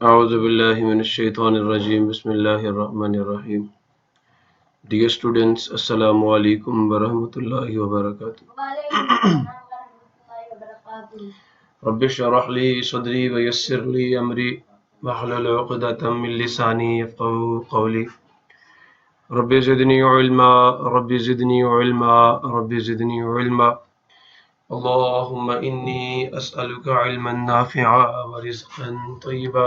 A'udzubillahiminash-shaytanir-rajim. Bismillahir-rahmanir-rahim. Dear students, Assalamu alaikum wa rahmatullahi wa barakatuh. Rabbi shrah li sadri wa yassir li amri wahlul 'uqdatam min lisani yafqahu qawli. Rabbi zidni ilma, Rabbi zidni ilma, Rabbi zidni ilma. Allahumma inni as'aluka ilman nafi'a wa rizqan tayyiba.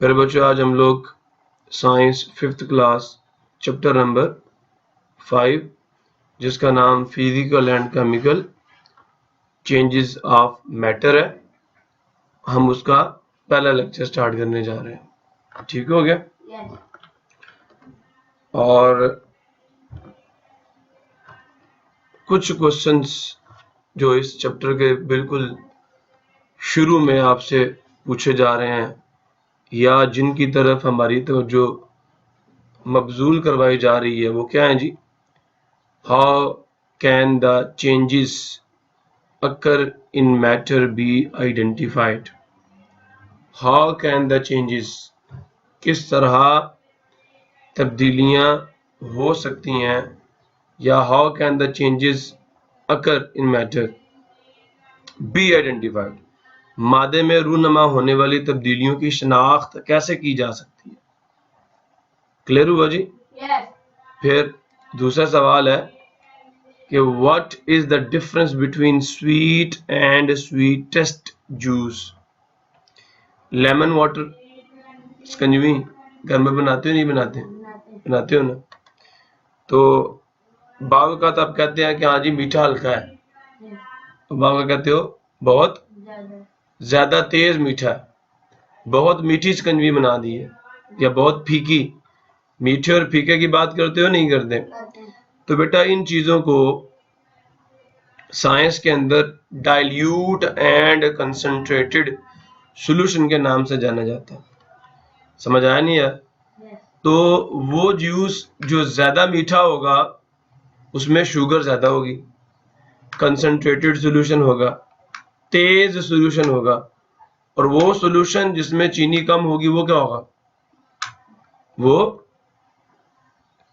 मेरे बच्चों, आज हम लोग science 5th class chapter number 5 जिसका नाम physical and chemical changes of matter है, हम उसका पहला लेक्चर स्टार्ट करने जा रहे हैं। ठीक हो गया? और कुछ क्वेश्चंस जो इस चैप्टर के बिल्कुल शुरू में आपसे पूछे जा रहे हैं या जिनकी तरफ हमारी तवज्जो मबजूल करवाई जा रही है वो क्या है जी? How can the changes occur in matter be identified? How can the changes, किस तरह तब्दीलियां हो सकती हैं या how can the changes occur in matter be identified? मादे में रूनमा होने वाली तब्दीलियों की शनाख्त कैसे की जा सकती है? क्लियर हुआ जी? yes. फिर दूसरा सवाल है कि what is the difference between sweet and sweetest juice? Lemon water shikanjvi घर में बनाते हो नहीं बनाते? बनाते हो ना। तो बाव का तो आप कहते हैं कि हाँ जी मीठा हल्का है, तो बाव का कहते हो बहुत ज्यादा तेज मीठा है, बहुत मीठी शिकंजवी बना दी है या बहुत फीकी। मीठे और फीके की बात करते हो नहीं करते? तो बेटा इन चीजों को साइंस के अंदर डाइल्यूट एंड कंसंट्रेटेड सॉल्यूशन के नाम से जाना जाता है। समझ आया नहीं यार? तो वो जूस जो ज्यादा मीठा होगा उसमें शुगर ज्यादा होगी, कंसंट्रेटेड सॉल्यूशन होगा, तेज सॉल्यूशन होगा, और वो सॉल्यूशन जिसमें चीनी कम होगी वो क्या होगा? वो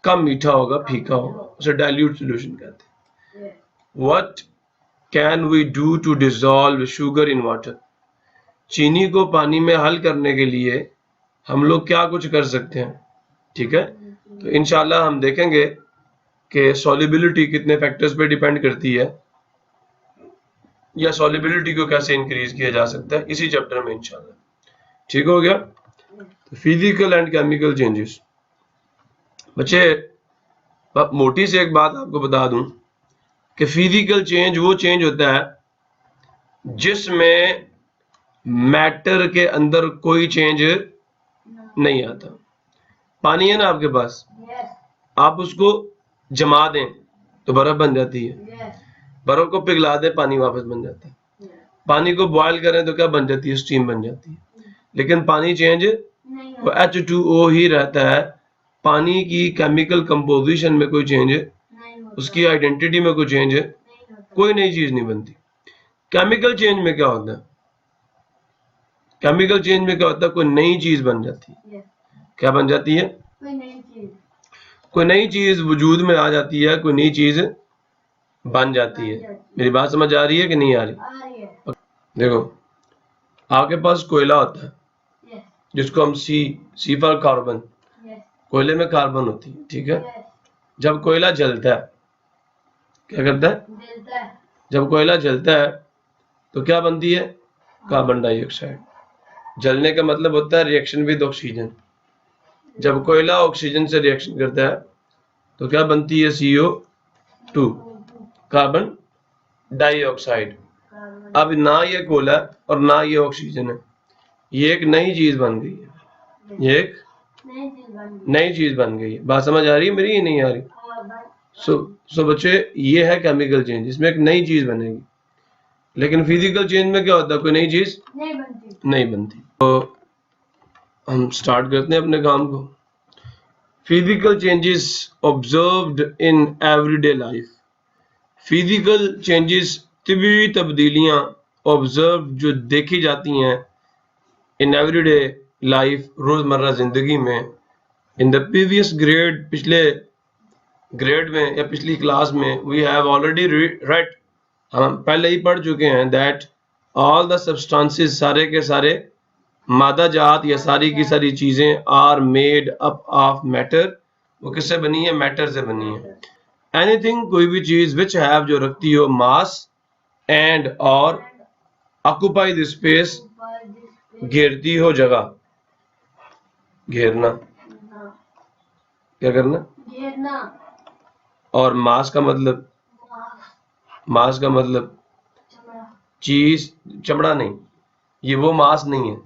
कम मीठा होगा, फीका होगा, उसे डाइल्यूट सॉल्यूशन कहते हैं। What can we do to dissolve sugar in water? चीनी को पानी में हल करने के लिए हम लोग क्या कुछ कर सकते हैं? ठीक है, तो इंशाल्लाह हम देखेंगे कि सॉल्युबिलिटी कितने फैक्टर्स पे डिपेंड करती है या सॉल्युबिलिटी को कैसे इंक्रीज किया जा सकता है इसी चैप्टर में इंशाल्लाह। ठीक हो गया? तो फिजिकल एंड केमिकल चेंजेस। बच्चे मोटी से एक बात आपको बता दूं कि फिजिकल चेंज वो चेंज होता है जिसमें मैटर के अंदर कोई चेंज नहीं आता। पानी है ना आपके पास, आप उसको जमा दें तो बर्फ बन जाती है, बर्फ को पिघला दें पानी वापस बन जाता है, पानी को बॉयल करें तो क्या बन जाती है? स्टीम बन जाती है। लेकिन पानी चेंज वो H2O ही रहता है। पानी की केमिकल कंपोजिशन में कोई चेंज, उसकी आइडेंटिटी में कोई चेंज, कोई नई चीज नहीं बनती। केमिकल चेंज में क्या होता है? केमिकल चेंज में क्या होता है? कोई नई चीज बन जाती है। क्या बन जाती है? कोई नई चीज वजूद में आ जाती है, कोई नई चीज बन जाती है। मेरी बात समझ आ रही है कि नहीं आ रही? देखो आपके पास कोयला होता है जिसको हम सी फॉर कार्बन, कोयले में कार्बन होती है, ठीक है। जब कोयला जलता है क्या करता है? जब कोयला जलता है तो क्या बनती है? Carbon dioxide. जलने का मतलब होता है रिएक्शन विद ऑक्सीजन। जब कोयला ऑक्सीजन से रिएक्शन करता है तो क्या बनती है? CO2, carbon dioxide. अब ना ये कोयला और ना ये ऑक्सीजन है, ये एक नई चीज बन गई है, ये एक नई चीज बन गई है। बात समझ आ रही है मेरी? नहीं आ रही? सो बच्चे ये है केमिकल चेंज, इसमें एक नई चीज बनेगी। लेकिन फिजिकल चेंज में क्या होता है, कोई नई चीज नहीं बनती। तो हम स्टार्ट करते हैं अपने काम को। Physical changes observed in everyday life. Physical changes तभी तब्दीलियां ऑब्जर्व जो देखी जाती हैं इन एवरीडे लाइफ, रोजमर्रा जिंदगी में। इन द प्रीवियस ग्रेड, पिछले ग्रेड में या पिछली क्लास में, वी हैव ऑलरेडी रेड, हम पहले ही पढ़ चुके हैं, दैट ऑल द सब्सटेंसेस, सारे के सारे मादा जात या सारी की सारी चीजें, are made up of matter, वो किससे बनी है, मैटर से बनी है। एनीथिंग, कोई भी चीज, विच हैव, जो रखती हो मास, एंड और ऑक्यूपाई द स्पेस, घेरती हो जगह, घेरना, क्या करना, घेरना। और मास का मतलब, मास का मतलब चीज, चमड़ा नहीं, ये वो मास नहीं है,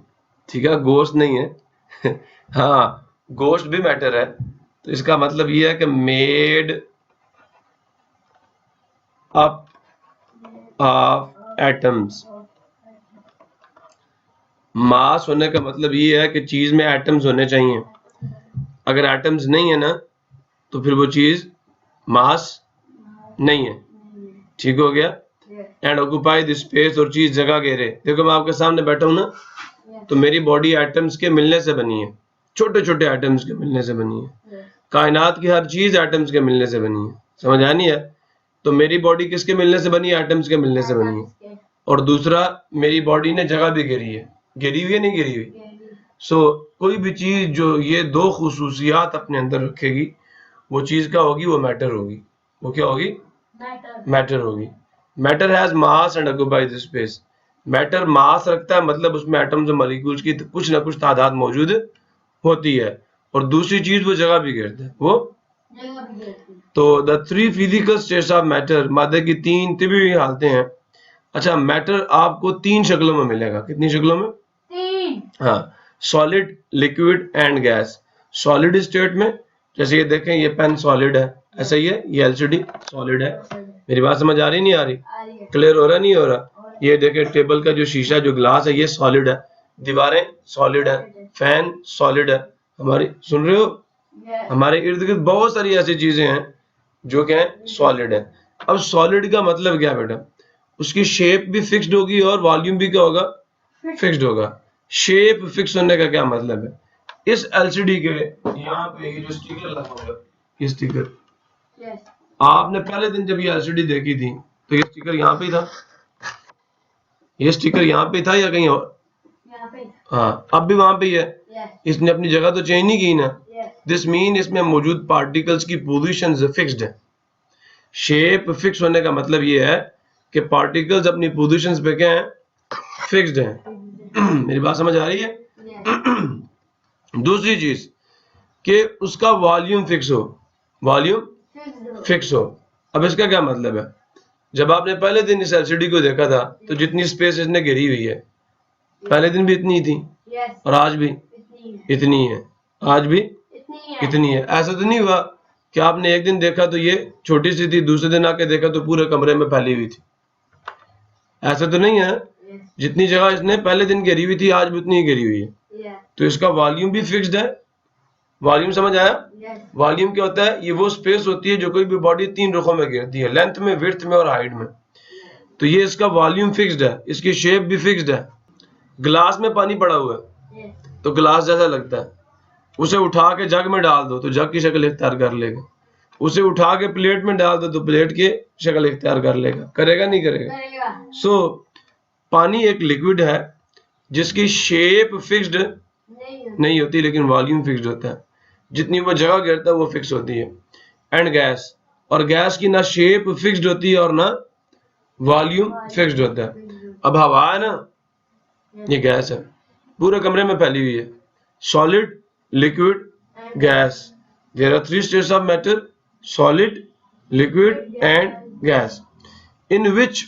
ठीक है, गोश्त नहीं है हाँ, गोश्त भी मैटर है, तो इसका मतलब ये है कि मेड अप ऑफ एटम्स। मास होने का मतलब ये है कि चीज में एटम्स होने चाहिए, अगर एटम्स नहीं है ना तो फिर वो चीज मास नहीं है, ठीक हो गया। एंड ऑक्यूपाई द स्पेस, और चीज जगह घेरे। देखो मैं आपके सामने बैठा हूं ना, तो मेरी बॉडी एटम्स के मिलने से बनी है, छोटे छोटे एटम्स के मिलने से बनी है। कायनात की हर चीज एटम्स के मिलने से बनी है, समझ आनी है। तो मेरी बॉडी किसके मिलने से बनी है, एटम्स के मिलने से बनी है। और दूसरा, मेरी बॉडी ने जगह भी घेरी है, घेरी हुई है नहीं घेरी हुई। सो कोई भी चीज जो ये दो खुसूसियात अपने अंदर रखेगी, वो चीज क्या होगी, वो मैटर होगी। वो क्या होगी, मैटर होगी। Matter has mass and occupy the space. Matter मास रखता है, मतलब उसमें एटम्स और मॉलिक्यूल्स की कुछ ना कुछ तादाद मौजूद होती है, और दूसरी चीज वो जगह भी घेरता है, वो तो the three physical states of matter, मादे की तीन तिबी हालतें हैं। अच्छा, मैटर आपको तीन शक्लों में मिलेगा, कितनी शक्लों में, तीन। हाँ, solid, liquid and gas. Solid state में, जैसे ये देखें, ये पेन सॉलिड है, ऐसा ही है, ये एलसीडी सॉलिड है। मेरी बात समझ आ रही नहीं आ रही, क्लियर हो रहा नहीं हो रहा। ये देखें, टेबल का जो शीशा, जो ग्लास है, ये सॉलिड है। दीवारें सॉलिड है, फैन सॉलिड है। हमारी, सुन रहे हो, हमारे इर्द गिर्द बहुत सारी ऐसी चीजें हैं जो क्या है, सॉलिड है। अब सॉलिड का मतलब क्या बेटा, उसकी शेप भी फिक्स्ड होगी और वॉल्यूम भी क्या होगा, फिक्स्ड होगा। शेप फिक्स होने का क्या मतलब है, इस एलसीडी के यहाँ पे ये जो स्टिकर लगा होगा, ये स्टिकर, आपने पहले दिन जब ये एलसीडी देखी थी तो ये स्टिकर यहाँ पे था, ये स्टिकर यहाँ पे था या कहीं और, हाँ, अब भी वहां पे ही है। इसने अपनी जगह तो चेंज नहीं की ना। दिस मीन इसमें मौजूद पार्टिकल्स की पोजीशन फिक्स्ड है। शेप फिक्स होने का मतलब ये है कि पार्टिकल्स अपनी पोजीशंस पे क्या है, फिक्स्ड हैं मेरी बात समझ आ रही है दूसरी चीज कि उसका वॉल्यूम फिक्स हो, वॉल्यूम फिक्स हो। अब इसका क्या मतलब है, जब आपने पहले दिन इस एलसीडी को देखा था तो जितनी स्पेस इसने घेरी हुई है, पहले दिन भी इतनी थी और आज भी इतनी है, आज भी इतनी है। ऐसा तो नहीं हुआ कि आपने एक दिन देखा तो ये छोटी सी थी, दूसरे दिन आके देखा तो पूरे कमरे में फैली हुई थी, ऐसा तो नहीं है। जितनी जगह इसने पहले दिन घेरी हुई थी, आज भी उतनी ही घेरी हुई है। तो इसका वॉल्यूम भी फिक्स्ड है। वॉल्यूम समझ आया, वॉल्यूम क्या होता है, ये वो स्पेस होती है जो कोई भी बॉडी तीन रुखों में घेरती है, लेंथ में, विड्थ में और हाइट में। तो ये इसका वॉल्यूम फिक्स्ड है, इसकी शेप भी फिक्स्ड है। ग्लास में पानी पड़ा हुआ है तो ग्लास जैसा लगता है, उसे उठा के जग में डाल दो तो जग की शक्ल इख्तियार कर लेगा, उसे उठा के प्लेट में डाल दो तो प्लेट की शक्ल इख्तियार कर लेगा, करेगा नहीं करेगा। सो पानी एक लिक्विड है जिसकी शेप फिक्स्ड नहीं होती लेकिन वॉल्यूम फिक्स्ड होता है, जितनी वो जगह घेरता है वो फिक्स होती है। एंड गैस, और गैस की ना शेप फिक्स्ड होती है और ना वॉल्यूम फिक्स्ड होता है। अब हवा है ना, ये गैस है, पूरे कमरे में फैली हुई है, solid, liquid, gas. There are three states of matter, solid, liquid and gas, in which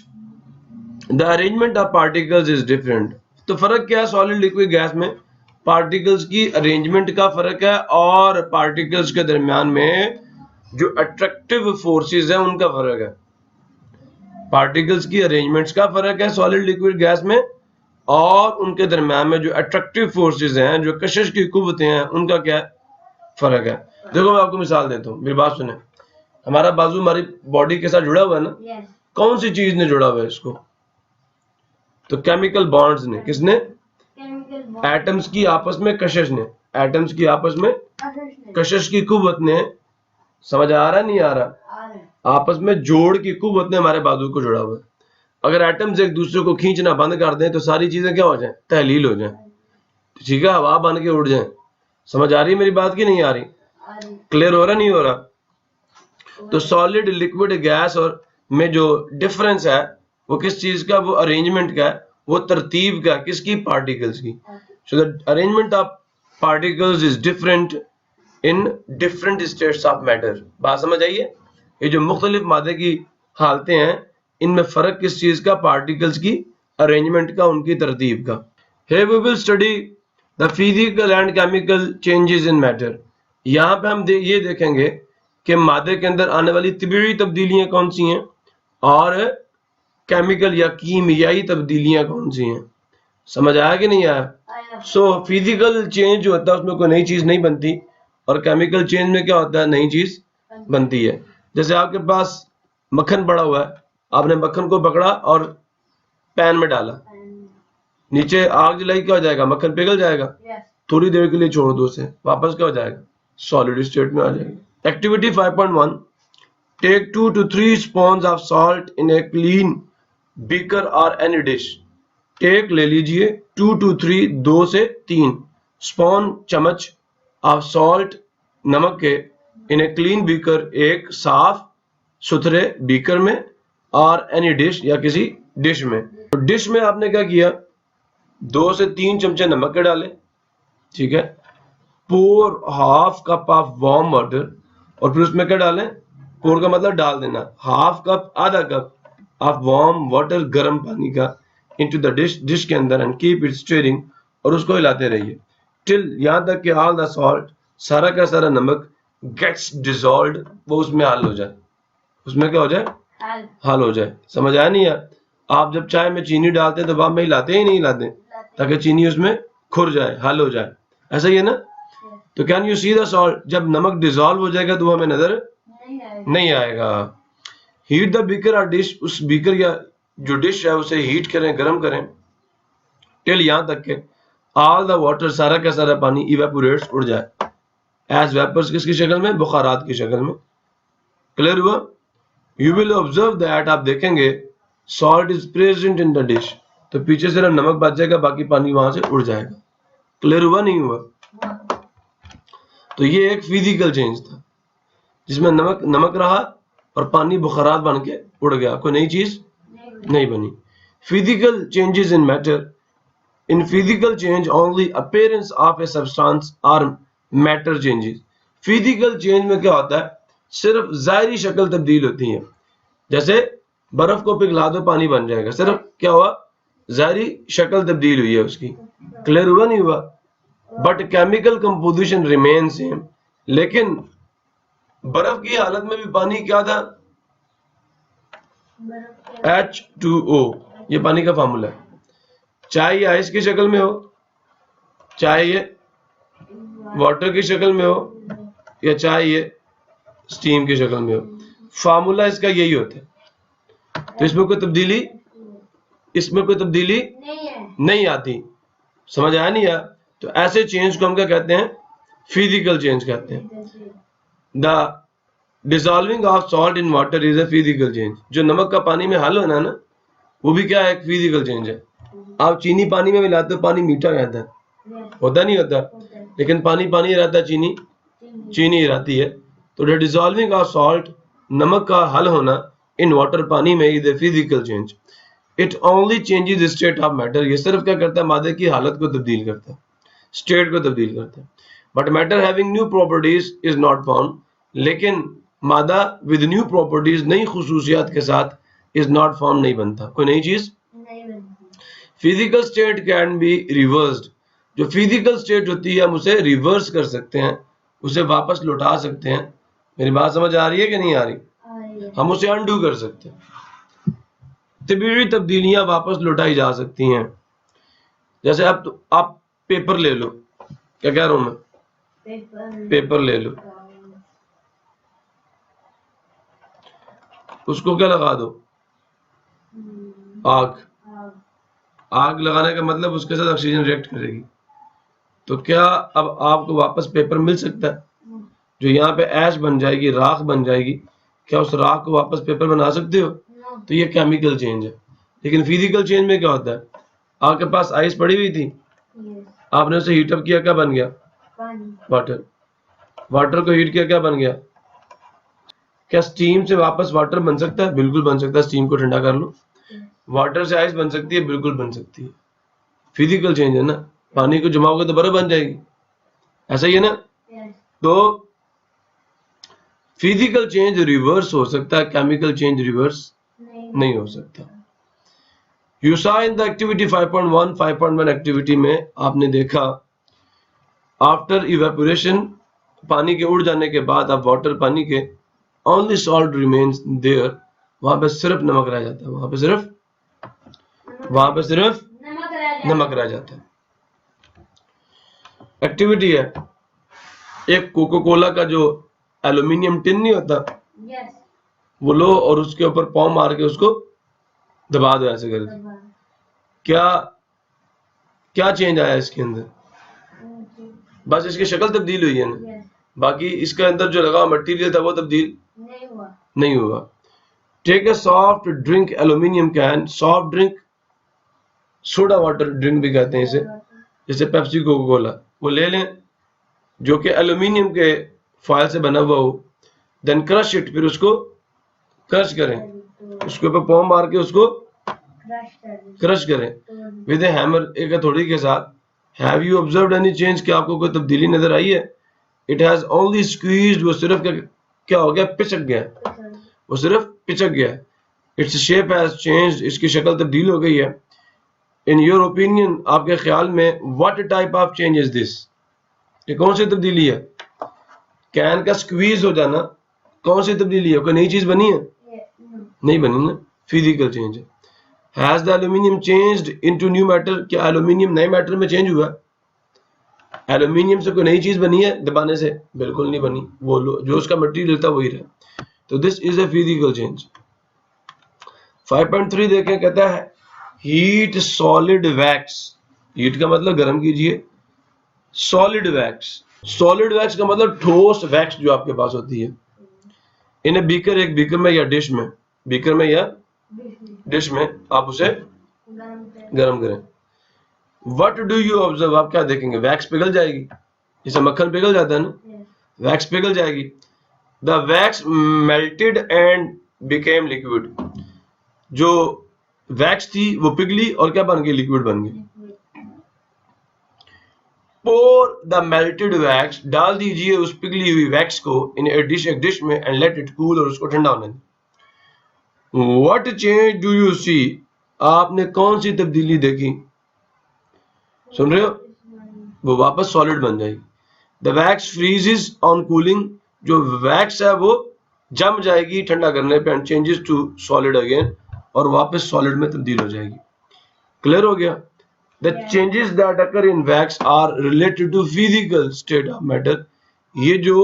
the arrangement of particles is different. तो फर्क क्या है सॉलिड, लिक्विड, गैस में, पार्टिकल्स की अरेंजमेंट का फर्क है और पार्टिकल्स के दरमियान में जो अट्रैक्टिव फोर्सेस है उनका फर्क है। पार्टिकल्स की अरेंजमेंट्स का फर्क है सॉलिड लिक्विड गैस में, और उनके दरम्यान में जो अट्रैक्टिव फोर्सेस हैं, जो कशिश की कुव्वतें हैं, उनका क्या फर्क है। देखो मैं आपको मिसाल देता हूँ, मेरी बात सुने। हमारा बाजू हमारी बॉडी के साथ जुड़ा हुआ है ना, कौन सी चीज ने जुड़ा हुआ है इसको? तो केमिकल बॉन्ड्स ने। किसने? एटम्स की आपस में कशिश ने, एटम्स की आपस में कशिश की कुव्वत ने। समझ आ रहा नहीं आ रहा? आपस में जोड़ की कुव्वत ने हमारे बाजू को जुड़ा हुआ है। अगर एटम्स एक दूसरे को खींचना बंद कर दें तो सारी चीजें क्या हो जाएं? तहलील हो जाएं, ठीक है, हवा बन के उड़ जाएं। समझ आ रही है मेरी बात की नहीं आ रही? क्लियर हो रहा नहीं हो रहा? तो सॉलिड लिक्विड गैस और में जो डिफरेंस है वो किस चीज का? वो अरेंजमेंट का है, वो तरतीब का। किसकी? पार्टिकल्स की। So the arrangement of particles is different in different states of matter. बात समझ आई है? ये जो मुख्तलिफ मादे की हालतें हैं, इनमें फर्क किस चीज का? पार्टिकल्स की अरेंजमेंट का, उनकी तरतीब का। Here we will study the physical and chemical changes in matter। यहाँ पे हम ये देखेंगे कि मादे के अंदर आने वाली तबीयी तब्दीलियां कौन सी हैं और केमिकल या कीमियाई तब्दीलियां कौन सी हैं। समझ आया कि नहीं आया? सो फिजिकल चेंज जो होता है उसमें कोई नई चीज नहीं बनती, और केमिकल चेंज में क्या होता है? नई चीज बनती है। जैसे आपके पास मक्खन पड़ा हुआ है, आपने मक्खन को पकड़ा और पैन में डाला, नीचे आग जलाई, क्या हो जाएगा? मक्खन पिघल जाएगा। थोड़ी देर के लिए छोड़ दो उसे, वापस क्या हो जाएगा? सॉलिड स्टेट में आ जाएगा। Activity 5.1, take 2 to 3 spoons of salt in a clean beaker और एनी डिश। टेक ले लीजिए 2 to 3, 2 से 3 स्पून, चम्मच, ऑफ सॉल्ट, नमक के, इन ए क्लीन बीकर, एक साफ सुथरे बीकर में, और एनी डिश या किसी डिश में। तो डिश में आपने क्या किया? 2 से 3 चमचे नमक के डाले, ठीक है। Pour half cup of warm water, और फिर उसमें क्या डालें? पोर का मतलब डाल देना, हाफ कप, आधा कप ऑफ वार्म वाटर, गर्म पानी का, इनटू द डिश, डिश के अंदर, एंड कीप इट स्टीयरिंग, और उसको हिलाते रहिए टिल, यहां तक कि ऑल द सॉल्ट, सारा का सारा नमक, गेट्स डिसॉल्व्ड, वो उसमें हल हो जाए। उसमें क्या हो जाए? हल हो जाए। समझ आया नहीं यार? आप जब चाय में चीनी डालते हैं तो वहां में हिलाते ही नहीं हिलाते, ताकि चीनी उसमें खुर जाए, हल हो जाए। ऐसा ही है ना? तो can you see the salt? जब नमक डिसॉल्व हो जाएगा तो हमें नजर नहीं आएगा। हीट द बीकर और डिश, उस बीकर या जो डिश है उसे हीट करें, गर्म करें, टिल, यहां तक के ऑल द वाटर, सारा का सारा पानी, इवेपोरेट्स, उड़ जाए, एज वेपर्स, किसकी शक्ल में? बुखारात की शक्ल में। क्लियर हुआ? यू विल ऑब्जर्व दैट, आप देखेंगे, salt is present in the dish, तो पीछे सिर्फ नमक बच जाएगा, बाकी पानी वहां से उड़ जाएगा। क्लियर हुआ नहीं हुआ? तो ये एक फिजिकल चेंज था जिसमें नमक रहा और पानी बुखारात बन के उड़ गया, कोई नई चीज नहीं बनी। Physical changes in matter, in physical change only appearance of a substance और मैटर चेंजेस। फिजिकल चेंज में क्या होता है? सिर्फ जाहिरी शक्ल तब्दील होती है। जैसे बर्फ को पिघला दो, पानी बन जाएगा, सिर्फ क्या हुआ? जाहिरी शक्ल तब्दील हुई है उसकी। क्लियर हुआ नहीं हुआ? But chemical composition remain same. लेकिन बर्फ की हालत में भी पानी क्या था? H2O, ये पानी का फार्मूला है। चाहे ये आइस की शक्ल में हो, चाहे ये वाटर की शक्ल में हो, या चाहे ये स्टीम की शक्ल में हो, फार्मूला इसका यही होता है। तो इसमें कोई तब्दीली नहीं आती। समझ आया नहीं यार? तो ऐसे चेंज को हम क्या कहते हैं? फिजिकल चेंज कहते हैं। The dissolving of salt in water is a physical change. जो नमक का पानी में हल होना ना, वो भी क्या है? एक फिजिकल चेंज है। आप चीनी पानी में मिलाते हो, पानी मीठा रहता है, होता नहीं होता? लेकिन पानी पानी रहता है, चीनी रहती है। तो द डिसॉल्विंग ऑफ सॉल्ट, नमक का हल होना, इन वाटर, पानी में, is a physical change. It only changes state of matter. ये सिर्फ क्या करता है? मादे की हालत को तब्दील करता है, स्टेट को तब्दील करता है। But matter having new properties is not found. लेकिन मादा विद न्यू प्रॉपर्टीज, नई खुसूसियात के साथ, इज नॉट फाउंड, नहीं बनता, कोई नई चीज नहीं बनती। Physical state can be reversed. जो फिजिकल स्टेट होती है हम उसे रिवर्स कर सकते हैं, उसे वापस लौटा सकते हैं। मेरी बात समझ आ रही है कि नहीं आ रही? हम उसे अनडू कर सकते हैं। तब्दीलियां वापस लौटाई जा सकती हैं। जैसे अब आप पेपर ले लो, क्या कह रहा हूं मैं, पेपर ले लो, उसको क्या लगा दो, आग। आग लगाने का मतलब उसके साथ ऑक्सीजन रिएक्ट करेगी, तो क्या अब आपको वापस पेपर मिल सकता है? जो यहाँ पे ऐश बन जाएगी, राख बन जाएगी, क्या उस राख को वापस पेपर बना सकते हो? तो ये केमिकल चेंज है। लेकिन फिजिकल चेंज में क्या होता है, आपके पास आइस पड़ी हुई थी, आपने उसे हीटअप किया, क्या बन गया? वाटर। वाटर को हीट किया, क्या बन गया? क्या स्टीम से वापस वाटर बन सकता है? बिल्कुल बन सकता है। स्टीम को ठंडा कर लो, वाटर से आइस बन सकती है, बिल्कुल बन सकती है। फिजिकल चेंज है ना, पानी को जमाओगे तो बर्फ बन जाएगी, ऐसा ही है ना। तो फिजिकल चेंज रिवर्स हो सकता है, केमिकल चेंज रिवर्स नहीं हो सकता। You saw in the activity 5.1 5.1 activity में आपने देखा आफ्टर इवेपोरेशन, पानी के उड़ जाने के बाद अब वाटर पानी के, ओनली सॉल्ट रिमेन्स देयर, वहां पे सिर्फ नमक रह जाता है, वहां पे सिर्फ नमक रह जाता है। एक्टिविटी है, एक कोको कोला का जो एल्यूमिनियम टिन नहीं होता, वो लो और उसके ऊपर पाँव मार के उसको दबा दो ऐसे करके, क्या क्या चेंज आया इसके अंदर? बस इसकी शक्ल तब्दील हुई है ना, बाकी इसके अंदर जो लगा मटेरियल था वो तब्दील नहीं हुआ। Take a soft drink aluminium can, soft drink soda water drink भी कहते हैं इसे, जैसे पेप्सी कोको कोला, वो ले लें जो कि एल्यूमिनियम के फॉयल से बना हुआ हो, देन क्रश इट, फिर उसको क्रश करें, उसके ऊपर पाँव मार के उसको क्रश करें विद ए हैमर, एक हथौड़ी के साथ। Have you observed any change, क्या आपको कोई तब्दीली नजर आई है? इट हैज ओनली स्क्वीज्ड, वो सिर्फ क्या हो गया, पिचक गया, वो सिर्फ पिचक गया। इट्स शेप हैज चेंज्ड, इसकी शक्ल तब्दील हो गई है। इन योर ओपिनियन, आपके ख्याल में, what type of change is this, ये कौन सी तब्दीली है? कैन का स्क्वीज हो जाना कौन सी तब्दीली है? कोई नई चीज बनी है? नहीं बनी ना, फिजिकल चेंज है। Has the aluminium changed into new metal, क्या एल्यूमिनियम नए मेटल में चेंज हुआ? एल्यूमिनियम से कोई नई चीज बनी है दबाने से? बिल्कुल नहीं बनी, वो जो उसका मटेरियल था वही रहा। तो this is a physical change. 5.3 देखें, कहता है हीट सॉलिड वैक्स, हीट का मतलब गर्म कीजिए, सॉलिड वैक्स, सॉलिड वैक्स का मतलब ठोस वैक्स जो आपके पास होती है, इन्हें बीकर, एक बीकर में या डिश में, बीकर में या डिश में आप उसे गर्म करें। व्हाट डू यू ऑब्जर्व, आप क्या देखेंगे? वैक्स पिघल जाएगी, जैसे मक्खन पिघल जाता है ना, वैक्स पिघल जाएगी। The wax melted and became liquid, जो वैक्स थी वो पिघली और क्या बन गई? लिक्विड बन गई। पोर द मेल्टेड वैक्स, डाल दीजिए उस पिघली हुई वैक्स को इन ए डिश, एक डिश में, एंड लेट इट कूल, और उसको ठंडा होने दें। What change do you see, आपने कौन सी तब्दीली देखी? सुन रहे हो? वो वापस सॉलिड बन जाएगी। The wax freezes on cooling, जो वैक्स है वो जम जाएगी ठंडा करने पे, and changes to solid again, और वापस सॉलिड में तब्दील हो जाएगी। क्लियर हो गया? The changes that occur in wax are related to physical state of matter, ये जो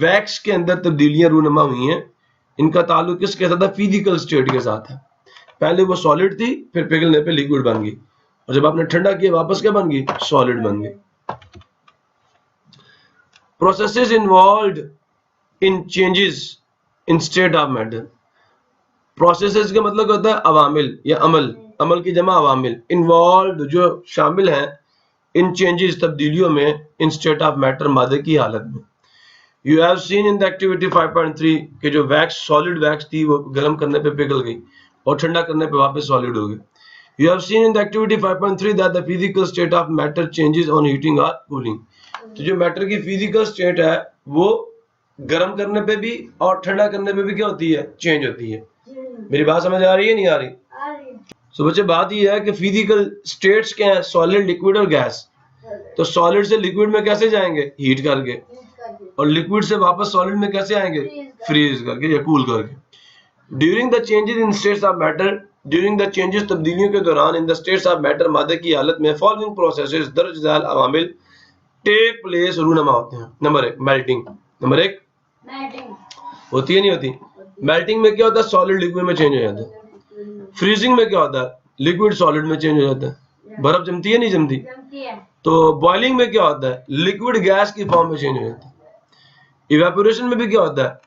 वैक्स के अंदर तब्दीलियां रूनुमा हुई हैं, इनका ताल्लुक किसके साथ है? फिजिकल स्टेट के साथ है। पहले वो सॉलिड थी, फिर पिघलने पे लिक्विड बन गई, और जब आपने ठंडा किया वापस क्या बन गई? सॉलिड बन गई। Processes involved in changes in state of matter, processes का मतलब होता है अवामिल या अमल, अमल की जमा अवामिल, इन्वॉल्व जो शामिल हैं इन चेंजेस तब्दीलियों में, इन स्टेट ऑफ मैटर मादे की हालत में। You have seen in the activity 5.3 के जो वैक्स, सॉलिड वैक्स थी, वो गर्म करने पे पिघल गई और ठंडा करने पे वापस सॉलिड हो गई। You have seen in the activity 5.3 that the physical state of matter changes on heating और कूलिंग, तो जो मैटर की फिजिकल स्टेट है वो गर्म करने पे भी और ठंडा करने पे भी क्या होती है? चेंज होती है। मेरी बात समझ आ रही है नहीं आ रही? तो बच्चे बात ये है कि फिजिकल स्टेट्स क्या है? सॉलिड, लिक्विड और गैस। तो सॉलिड से लिक्विड में कैसे जाएंगे? हीट करके। और लिक्विड से वापस सॉलिड में कैसे आएंगे? फ्रीज करके या कूल करके। During the changes in states of matter, during the changes, तब्दीलियों के दौरान, in the states of matter, मादे की हालत में, फॉलोइंग प्रोसेसेस, दर्ज झैल अवामिल टेक प्लेस, रूनमा होते हैं। Number 1 melting. नंबर 1 होती है, नहीं होती? मेल्टिंग में क्या होता है? सॉलिड लिक्विड में चेंज हो जाता है। फ्रीजिंग में क्या होता है? लिक्विड सॉलिड में चेंज हो जाता है। बर्फ जमती है, नहीं जमती? तो बॉइलिंग में क्या होता है? लिक्विड गैस की फॉर्म में चेंज हो जाता है। इवेपोरेशन में भी क्या होता है?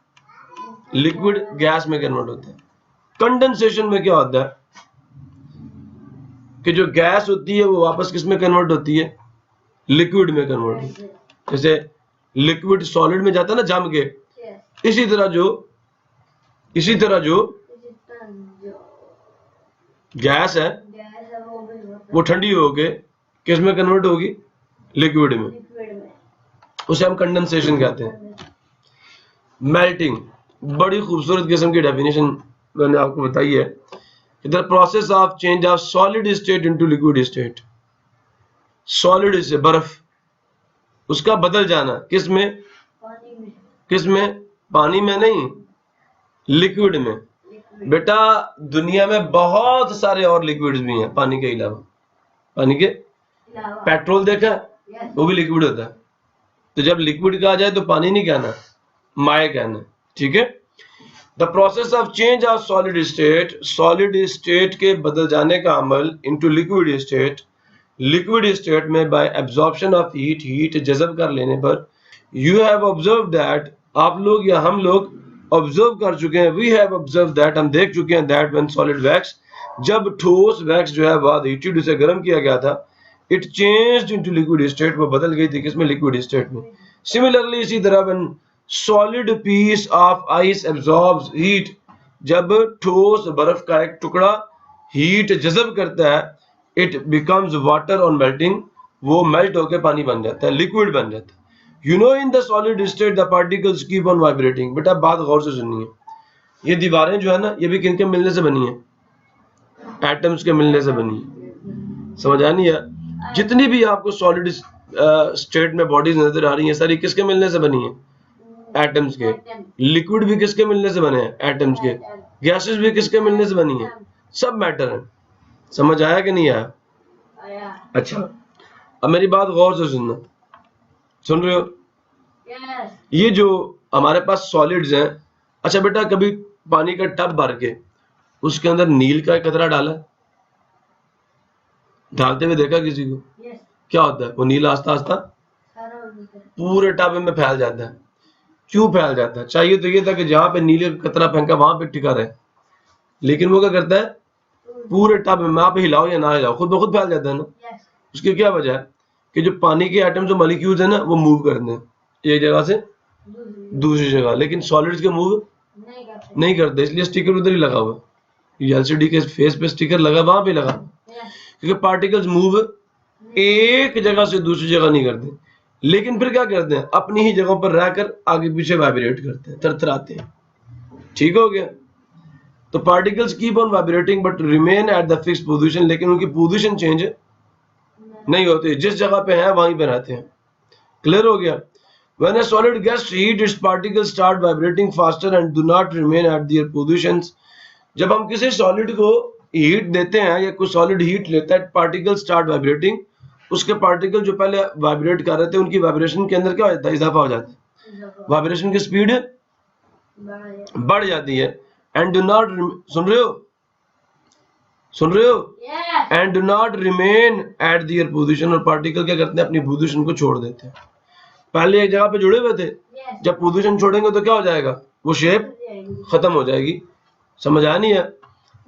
लिक्विड गैस में कन्वर्ट होता है। कंडेंसेशन में क्या होता है कि जो गैस होती है वो वापस किस में कन्वर्ट होती है? लिक्विड में कन्वर्ट होती है। जैसे लिक्विड सॉलिड में जाता है ना जम के, इसी तरह जो गैस है वो ठंडी होके किस में कन्वर्ट होगी? लिक्विड में। उसे हम कंडेंसेशन कहते हैं। मेल्टिंग बड़ी खूबसूरत किस्म की डेफिनेशन मैंने आपको बताई है। The process of change of solid state into liquid state. Solid से बर्फ, उसका बदल जाना किस में? पानी में नहीं, लिक्विड में। बेटा दुनिया में बहुत सारे और लिक्विड्स भी हैं पानी के अलावा। पानी के पेट्रोल देखा, वो भी लिक्विड होता है। तो जब लिक्विड कहा जाए तो पानी नहीं कहना, माय कहना। ठीक है। The process of change of solid state के बदल जाने का अमल इनटू लिक्विड स्टेट में बाय एब्जॉर्प्शन ऑफ हीट जज़ब कर लेने पर। यू हैव ऑब्जर्व दैट, आप लोग या हम लोग ऑब्जर्व कर चुके हैं, वी हैव ऑब्जर्व दैट, हम देख चुके हैं, दैट व्हेन सॉलिड वैक्स, जब ठोस वैक्स जो है बाद हीटेड, उसे गर्म किया गया था, it changed into liquid state, वो बदल गई थी किसमें? लिक्विड स्टेट में। सिमिलरली इसी तरह when solid piece of ice absorbs heat, जब ठोस बर्फ का एक टुकड़ा हीट जज़ब करता है, it becomes water on melting, वो मेल्ट होकर पानी बन जाता है, लिक्विड बन जाता है। You know in the solid state the particles keep on vibrating. बेटा बात गौर से सुनिए, ये दीवारें जो है ना, ये भी किनके मिलने से बनी है? एटम्स के मिलने से बनी है। समझ आ नहीं है? जितनी भी आपको सॉलिड स्टेट में बॉडीज नजर आ रही हैं, सारी किसके मिलने से बनी है? एटम्स के। लिक्विड भी किसके मिलने से बने हैं? एटम्स के। गैसेस भी किसके मिलने से बनी है? सब मैटर है। समझ आया कि नहीं आया? अच्छा, अब मेरी बात गौर से सुनना। सुन रहे हो? ये जो हमारे पास सॉलिड्स हैं, अच्छा बेटा कभी पानी का टब भर के उसके अंदर नील का कतरा डाला? डालते हुए देखा किसी को? क्या होता है? वो नील आस्ता आस्ता पूरे टब में फैल जाता है। क्यों फैल जाता है? चाहिए तो ये था कि जहां पे नीले कतरा फेंका वहां पे टिका रहे, लेकिन वो क्या करता है? पूरे टब में आप हिलाओ या ना हिलाओ, खुद ब खुद फैल जाता है ना। उसकी क्या वजह है? कि जो पानी के एटम्स जो मॉलिक्यूल्स है ना, वो मूव करते हैं एक जगह से दूसरी जगह, लेकिन सॉलिड्स के मूव नहीं करते, इसलिए स्टिकर उधर ही लगा हुआ। एलसीडी के फेस पे स्टिकर लगा, वहां पे लगा, क्योंकि पार्टिकल्स मूव एक जगह से दूसरी जगह नहीं करते, लेकिन फिर क्या करते हैं? अपनी ही जगह पर रहकर आगे पीछे वाइब्रेट करते हैं, थरथराते हैं। ठीक हो गया? तो particles keep on vibrating but remain at the fixed position, लेकिन उनकी पोजीशन चेंज नहीं होती, जिस जगह पे है वहीं पे रहते हैं। क्लियर हो गया? When a solid gets heat, its particles start vibrating faster and do not remain at their positions. जब हम किसी सॉलिड को हीट देते हैं या कोई सॉलिड हीट लेता है, पार्टिकल स्टार्ट वाइब्रेटिंग, उसके पार्टिकल जो पहले वाइब्रेट कर रहे थे उनकी वाइब्रेशन के अंदर क्या हो जाता है? इजाफा हो जाता है, वाइब्रेशन की स्पीड बढ़ जाती है। एंड डू नॉट, सुन रहे हो? And do not remain at their position, और पार्टिकल क्या करते हैं? अपनी पोजीशन को छोड़ देते हैं। पहले एक जगह पे जुड़े हुए थे, जब पोजीशन छोड़ेंगे तो क्या हो जाएगा? वो शेप खत्म हो जाएगी। समझ आ नहीं है?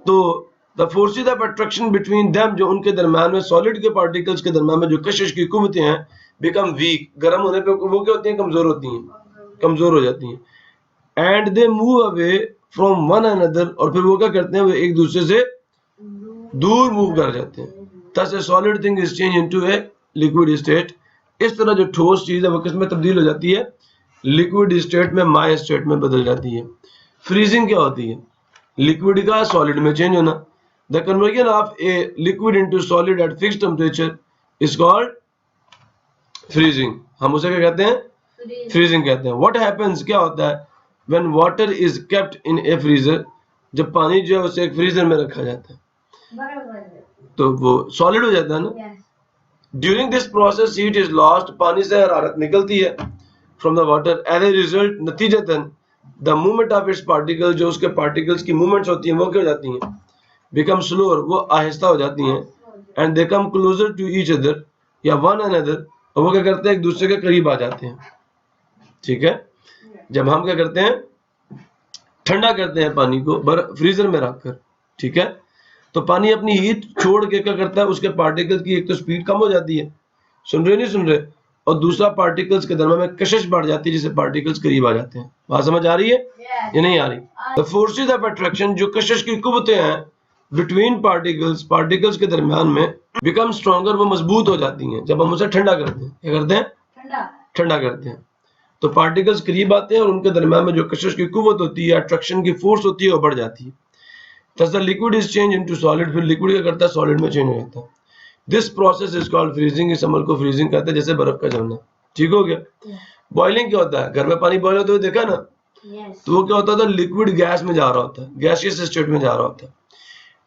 तो the forces of attraction between them, जो उनके दरम्यान में सॉलिड के पार्टिकल्स के दरम्यान में जो कशिश की कुव्वतें हैं, बिकम वीक, गर्म होने पे वो क्या होती हैं? कमजोर हो जाती हैं। And they move away from one another, और फिर वो क्या करते हैं? वो एक दूसरे से दूर मूव कर जाते हैं। Thus A solid thing is change into a liquid state. इस तरह जो ठोस चीज है वो किस में तब्दील हो जाती है? लिक्विड स्टेट में, माय स्टेट में बदल जाती है। फ्रीजिंग क्या होती है? लिक्विड का सॉलिड में चेंज होना। The conversion of a liquid into solid at fixed temperature is called freezing. हम उसे क्या कहते हैं? फ्रीजिंग कहते हैं। व्हाट हैपेंस, क्या होता है? When water is kept in A freezer, जब पानी जो है उसे एक फ्रीजर में रखा जाता है तो वो सॉलिड हो जाता है ना। During this process heat is lost, पानी से हरारत निकलती है from the water. As a result, नतीजतन the movement of its particle, जो उसके पार्टिकल्स की मूवमेंट्स होती हैं वो क्या हो जाती हैं, बिकम स्लोअर, वो आहिस्ता हो जाती हैं। And they come closer to each other या वन अनदर, और वो क्या करते हैं, एक दूसरे के करीब आ जाते हैं। ठीक है, जब हम क्या करते हैं, ठंडा करते हैं पानी को फ्रीजर में रखकर, ठीक है, तो पानी अपनी हीट छोड़ के क्या करता है, उसके पार्टिकल्स की एक तो स्पीड कम हो जाती है, सुन रहे नहीं सुन रहे, और दूसरा पार्टिकल्स के दरमियान में कशिश बढ़ जाती है, जिससे पार्टिकल्स करीब आ जाते हैं। बात समझ आ रही है या नहीं आ रही? द फोर्सेस ऑफ अट्रैक्शन, जो कशिश की कुव्वतें हैं बिटवीन पार्टिकल्स, पार्टिकल्स के दरमियान में, बिकम स्ट्रॉन्गर, वो मजबूत हो जाती हैं जब हम उसे ठंडा करते हैं। क्या करते हैं? ठंडा करते हैं। तो पार्टिकल्स करीब आते हैं और उनके दरमियान में जो कशिश की कुव्वत होती है, अट्रैक्शन की फोर्स होती है, वो बढ़ जाती है। Thus the liquid is changed into solid, फिर लिक्विड क्या करता है, सॉलिड में चेंज हो जाता है। This process is called freezing, इस अमल को फ्रीजिंग कहते हैं, जैसे बर्फ का जमना। ठीक हो गया। बॉइलिंग क्या होता है, घर में पानी बॉयल होते हुए देखा ना, तो वो क्या होता था, लिक्विड गैस में जा रहा होता है, गैसियस स्टेट में जा रहा होता है।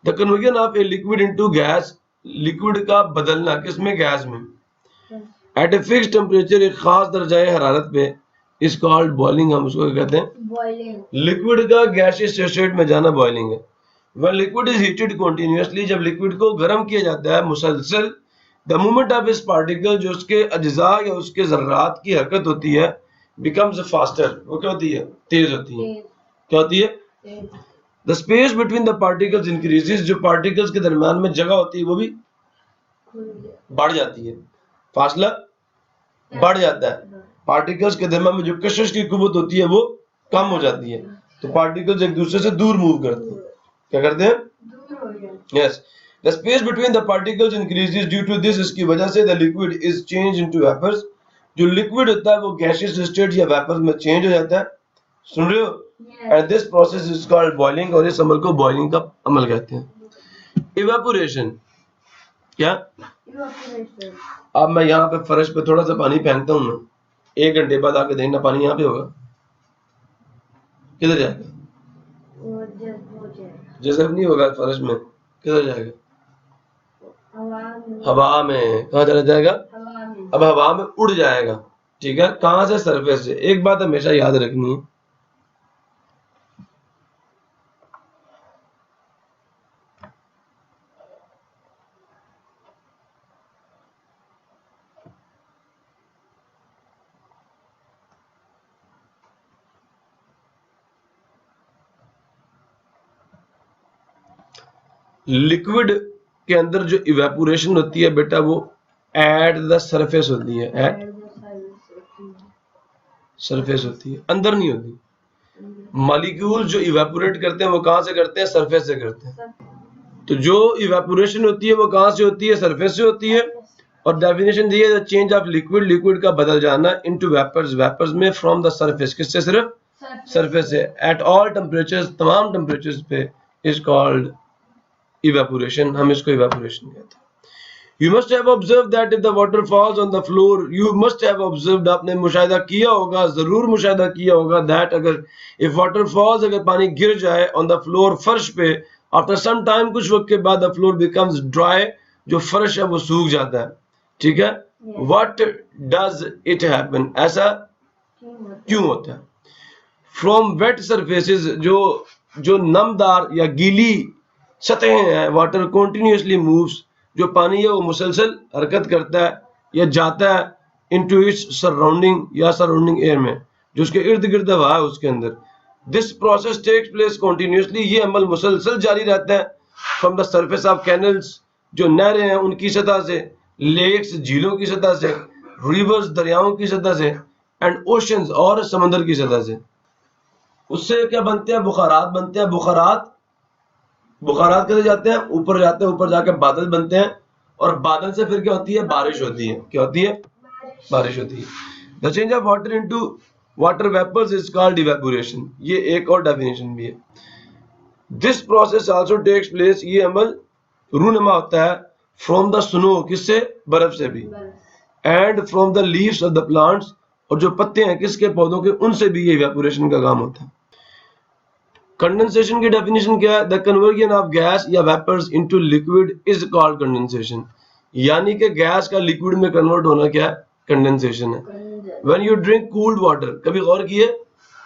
The conversion of a liquid into gas, liquid का बदलना किसमें, गैस में, एट ए फिक्स्ड टेम्परेचर, एक खास दर्जा हरारत पे, इज कॉल्ड बॉइलिंग, हम उसको क्या कहते हैं, बॉइलिंग। लिक्विड का गैसियस स्टेट में जाना बॉइलिंग है। When liquid is heated continuously, जब लिक्विड को गर्म किया जाता है मुसलसल, the movement of its particle, जो उसके अज्जा या उसके जर्रात की हरकत होती है, becomes faster, वो क्या होती है, तेज होती है। क्या होती है? The space between the particles increases, जो पार्टिकल्स के दरमियान में जगह होती है वो भी बढ़ जाती है, फासला बढ़ जाता है। पार्टिकल्स के दरमियान में जो कशिश की कुव्वत होती है वो कम हो जाती है, तो पार्टिकल्स एक दूसरे से दूर मूव करते हैं। क्या करते हैं? Yes. The space between the particles increases due to this, इसकी वजह से the liquid is changed into vapors, जो लिक्विड होता है वो gaseous state या vapors में चेंज हो जाता है। सुन रहे हो? And this process is called boiling, और इस अमल को boiling का अमल कहते हैं। Evaporation, क्या? अब मैं यहाँ पे फर्श पे थोड़ा सा पानी फेंकता हूँ ना, 1 घंटे बाद आके देखना पानी यहाँ पे होगा, किधर जाएगा? जैसे नहीं होगा फर्श में, किधर जाएगा? हवा में। कहाँ चला जाएगा? अब हवा में उड़ जाएगा। ठीक है, कहाँ से? सरफेस से। एक बात हमेशा याद रखनी है, लिक्विड के अंदर जो इवेपोरेशन होती है बेटा, वो एट द सरफेस होती है, एट सरफेस होती है, अंदर नहीं होती। मॉलिक्यूल जो इवेपोरेट करते हैं वो कहां से करते हैं? सरफेस से करते हैं। तो जो इवेपोरेशन होती है वो कहां से होती है? सरफेस से होती है। और डेफिनेशन दी है, the change of liquid, liquid का बदल जाना, इनटू वेपर्स, वेपर्स में, फ्रॉम द सरफेस, किससे? सिर्फ सरफेस से, एट ऑल टेम्परेचर्स, तमाम टेम्परेचर्स पे, इज कॉल्ड इवेपोरेशन, हम इसको इवेपोरेशन कहते हैं। You must have observed that if the water falls on the floor, you must have observed, आपने मुशाहिदा किया होगा, जरूर मुशाहिदा किया होगा, that अगर if water falls, अगर पानी गिर जाए on the floor, फर्श पे, after some time, कुछ वक्त के बाद, the floor becomes dry, जो फर्श है वो सूख जाता है। ठीक है, what does it happen, ऐसा क्यों होता है? From wet surfaces, जो नमदार या गीली सतहें हैं, वाटर कंटिन्यूसली मूव्स, जो पानी है वो मुसलसल हरकत करता है या जाता है इनटू इट्स सराउंडिंग, या सराउंडिंग एयर में, जो उसके इर्द गिर्द हवा है उसके अंदर। This process takes place continuously, ये अमल मुसलसल जारी रहता है, from the surface of canals, जो नहरें हैं उनकी सतह से, लेक्स झीलों की सतह से, रिवर्स दरियाओं की सतह से, एंड ओशंस और समंदर की सतह से। उससे क्या बनते हैं? बुखारात बनते हैं। बुखारात कैसे जाते हैं? ऊपर जाते हैं, ऊपर जाकर बादल बनते हैं, और बादल से फिर क्या होती है? बारिश होती है। क्या होती है? बारिश होती है। The change of water into water vapours is called evaporation, ये एक और डेफिनेशन भी है। This process also takes place, ये अमल रूनुमा होता है, फ्रॉम द स्नो, किससे? बर्फ से भी, and from the leaves of the plants, और जो पत्ते हैं किसके? पौधों के, उनसे भी ये इवेपोरेशन का काम होता है। कंडेंसेशन की डेफिनेशन क्या है? द कन्वर्जन ऑफ गैस या vapours into liquid is called condensation. यानी कि गैस का लिक्विड में कन्वर्ट होना क्या है? कंडेंसेशन है। When you drink cooled water, कभी गौर किए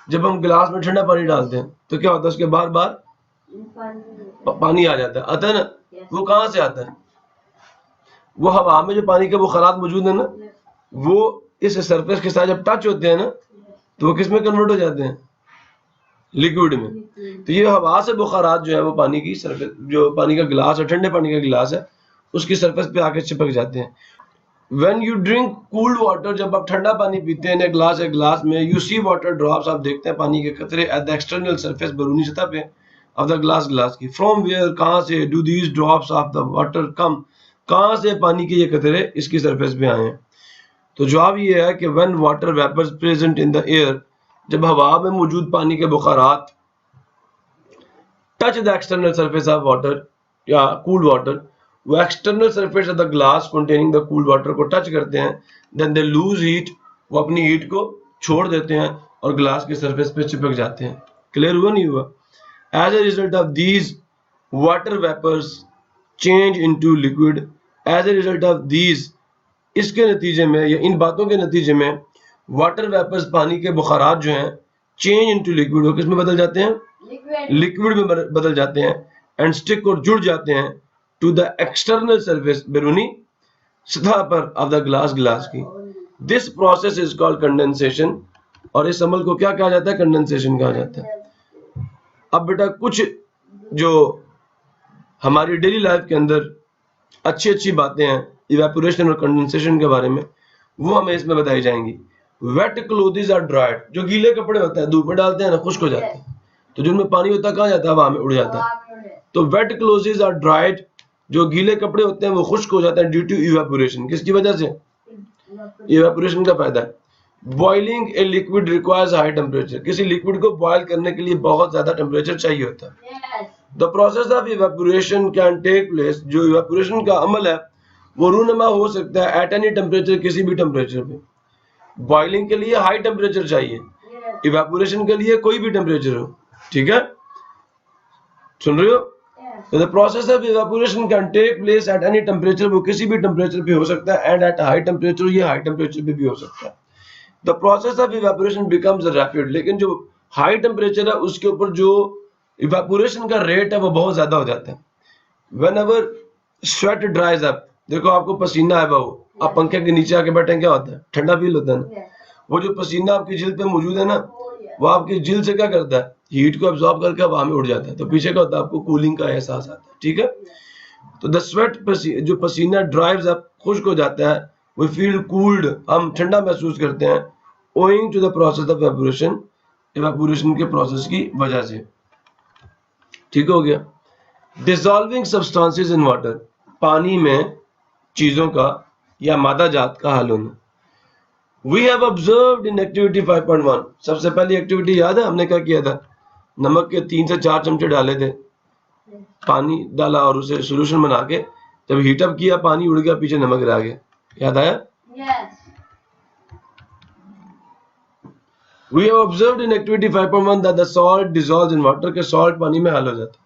जब हम गिलास में ठंडा पानी डालते हैं तो क्या होता है? उसके बार बार पानी आ जाता है, आता है ना? वो कहाँ से आता है? वो हवा में जो पानी के बुखारात मौजूद है ना, वो इस सरफेस के साथ जब टच होते हैं ना, तो वो किस में कन्वर्ट हो जाते हैं? लिक्विड में। तो ये हवा से बुखारात जो है वो पानी की सरफेस, जो पानी का गिलास है, ठंडे पानी का गिलास है, उसकी सरफेस पे आके चिपक जाते हैं। When you drink cooled water, जब आप ठंडा पानी पीते हैं एक गिलास में, you see water drops, आप देखते हैं पानी के कतरे at the external surface, बैरूनी सतह पे of the गिलास की। From where, कहाँ से do these drops of the water come, कहाँ से पानी के ये कतरे इसकी सरफेस पे आए हैं? तो जवाब ये है कि when water vapors present in the air, जब हवा में मौजूद पानी के बुखारात touch the external surface of water या cooled water, वो external surface of the glass containing the cooled water को टच करते हैं, देन दे लूज हीट, वो अपनी हीट को छोड़ देते हैं और ग्लास के सरफेस पे चिपक जाते हैं। क्लियर हुआ नहीं हुआ? As a result of these water vapours change into liquid, as a result of these, इसके नतीजे में या इन बातों के नतीजे में वाटर वेपर्स, पानी के बुखारात जो हैं, चेंज इनटू लिक्विड, वो किस में बदल जाते हैं? लिक्विड में बदल जाते हैं, एंड स्टिक और जुड़ जाते हैं टू द एक्सटर्नल सरफेस, बैरूनी सतह पर ऑफ द गिलास की। This process is called condensation, और इस अमल को क्या कहा जाता है? कंडेंसेशन कहा जाता है। अब बेटा कुछ जो हमारी डेली लाइफ के अंदर अच्छी बातें हैं इवेपोरेशन और कंडेंसेशन के बारे में, वो हमें इसमें बताई जाएंगी। वेट क्लोथ्स आर ड्राइड, जो गीले कपड़े होते हैं धूप में डालते हैं ना, खुश्क हो जाते हैं, तो जिनमें पानी होता है कहाँ जाता है? हवा में उड़ जाता है। तो वेट क्लोथ्स आर ड्राइड, जो गीले कपड़े होते हैं वो खुश्क हो जाते हैं ड्यू टू इवेपोरेशन। किसकी वजह से? इवेपोरेशन का फायदा है। Boiling a liquid requires high temperature, किसी लिक्विड को बॉयल करने के लिए बहुत ज्यादा टेम्परेचर चाहिए होता है। The process of evaporation can take place, जो इवेपोरेशन का अमल है वो रूनुमा हो सकता है एट एनी टेम्परेचर, किसी भी टेम्परेचर पे। बॉइलिंग के लिए हाई टेम्परेचर चाहिए, इवेपोरेशन के लिए कोई भी टेम्परेचर हो, ठीक है? सुन रहे हो? So the process of evaporation can take place at any temperature, वो किसी भी टेम्परेचर पे हो सकता है, and at high temperature, ये हाई टेम्परेचर पे भी हो सकता है। The process of evaporation becomes rapid, लेकिन जो हाई टेम्परेचर है उसके ऊपर जो इवेपोरेशन का रेट है वो बहुत ज्यादा हो जाता है। Whenever sweat dries up, देखो आपको पसीना है बाबू, आप पंखे के नीचे आके बैठे, क्या होता है? ठंडा फील होता है ना। वो जो पसीना आपकी जिल्द पे मौजूद है ना, वो आपकी जिल्द से क्या करता है? हीट को एब्जॉर्ब करके हवा में उड़ जाता है, तो पीछे क्या होता है? आपको कूलिंग का एहसास आता है, ठीक है? तो द स्वेट, जो पसीना ड्राइव्स अप, खुश्क हो जाता है, वी फील कूल्ड, हम ठंडा महसूस करते हैं, owing to the process of evaporation, evaporation के प्रोसेस की वजह से। ठीक हो गया? डिसॉल्विंग सब्सटेंसेस इन वाटर, पानी में चीजों का या मादा जात का हल होना। We have observed in activity 5.1, सबसे पहली एक्टिविटी याद है हमने क्या किया था? नमक के 3 से 4 चमचे डाले थे, पानी डाला और उसे सोल्यूशन बना के जब हीटअप किया, पानी उड़ गया, पीछे नमक रह गया। याद आया? Yes. We have observed in activity 5.1 that the salt dissolves in water, के salt पानी में हल हो जाता है।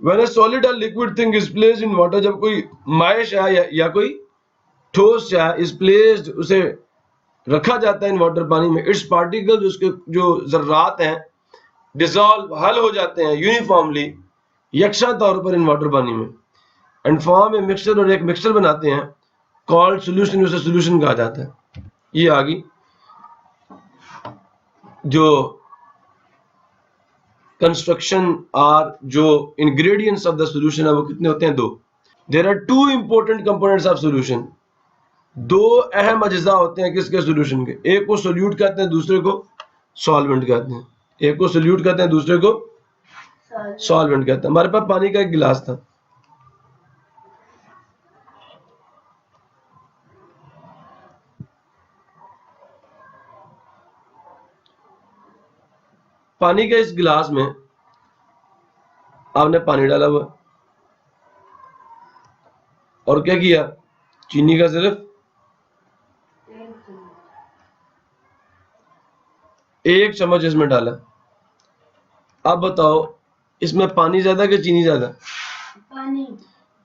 When a solid or liquid thing is placed in water, जब कोई माइश है या कोई ठोस है is placed, उसे रखा जाता है इन वाटर, पानी में, इट्स पार्टिकल्स, उसके जो जर्रात हैं, डिसॉल्व, हल हो जाते हैं, यूनिफॉर्मली, यकसा तौर पर इन वाटर, पानी में, एंड फॉर्म ए मिक्सचर, और एक मिक्सचर बनाते हैं, कॉल्ड सॉल्यूशन, उसे सॉल्यूशन कहा जाता है। ये आ गई जो कंस्ट्रक्शन और जो इंग्रेडिएंट्स ऑफ द सॉल्यूशन है वो कितने होते हैं? 2। There are 2 important components of solution, 2 अहम अज्जा होते हैं किसके? सॉल्यूशन के। एक को सोल्यूट कहते हैं, दूसरे को सॉल्वेंट कहते हैं। एक को सोल्यूट कहते हैं, दूसरे को सॉल्वेंट कहते हैं। हमारे पास पानी का एक गिलास था, पानी के इस गिलास में आपने पानी डाला हुआ और क्या किया? चीनी का सिर्फ 1 चम्मच इसमें डाला। आप बताओ इसमें पानी ज्यादा कि चीनी ज्यादा?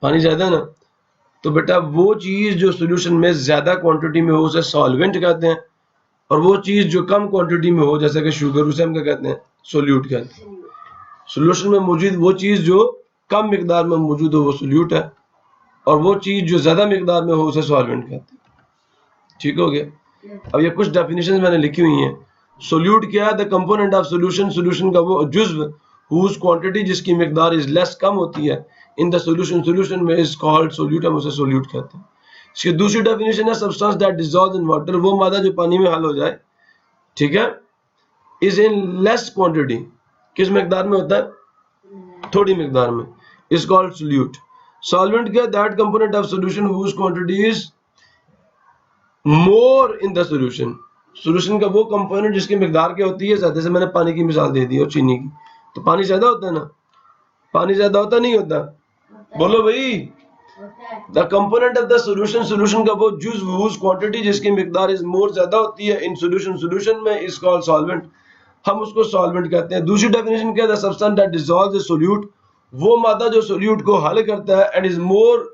पानी ज्यादा ना। तो बेटा वो चीज जो सोल्यूशन में ज्यादा क्वांटिटी में हो उसे सॉल्वेंट कहते हैं, और वो चीज जो कम क्वांटिटी में हो जैसे कि शुगर उसे हम क्या कहते हैं? सोल्यूट कहते हैं। सोल्यूशन में मौजूद वो चीज जो कम मिकदार में मौजूद हो वो सोल्यूट है, और वो चीज जो ज्यादा मिकदार में हो उसे सॉल्वेंट कहते हैं। ठीक हो गया। अब ये कुछ डेफिनेशन मैंने लिखी हुई हैं। सोल्यूट क्या है? The component of solution, solution का वो जुज्व हुज क्वांटिटी जिसकी मिकदार इज लेस कम होती है इन द सोल्यूशन, सोल्यूशन में इज कॉल्ड सोल्यूट, हम उसे सोल्यूट कहते हैं। इसकी दूसरी डेफिनेशन है substance that dissolves in water, वो मादा जो पानी में हल हो जाए, ठीक है, इज इन लेस क्वांटिटी, किस मिकदार में होता है? थोड़ी मिकदार में, इज कॉल्ड सोल्यूट। सॉल्वेंट क्या? That component of solution whose quantity is more in the solution, solution का वो कंपोनेंट जिसकी मिकदार क्या होती है ज्यादा। जैसे मैंने पानी की मिसाल दे दी और चीनी की, तो पानी ज्यादा होता है ना? पानी ज्यादा होता नहीं होता? बोलो भाई। The component of the solution, solution का वो जुज़ हुज क्वांटिटी जिसकी मिकदार इज मोर ज्यादा होती है इन सोल्यूशन, सोल्यूशन में इज कॉल्ड सॉल्वेंट, हम उसको सॉल्वेंट कहते हैं। दूसरी डेफिनेशन क्या है? The substance that dissolves the solute, वो मादा जो सोल्यूट को हल करता है and is more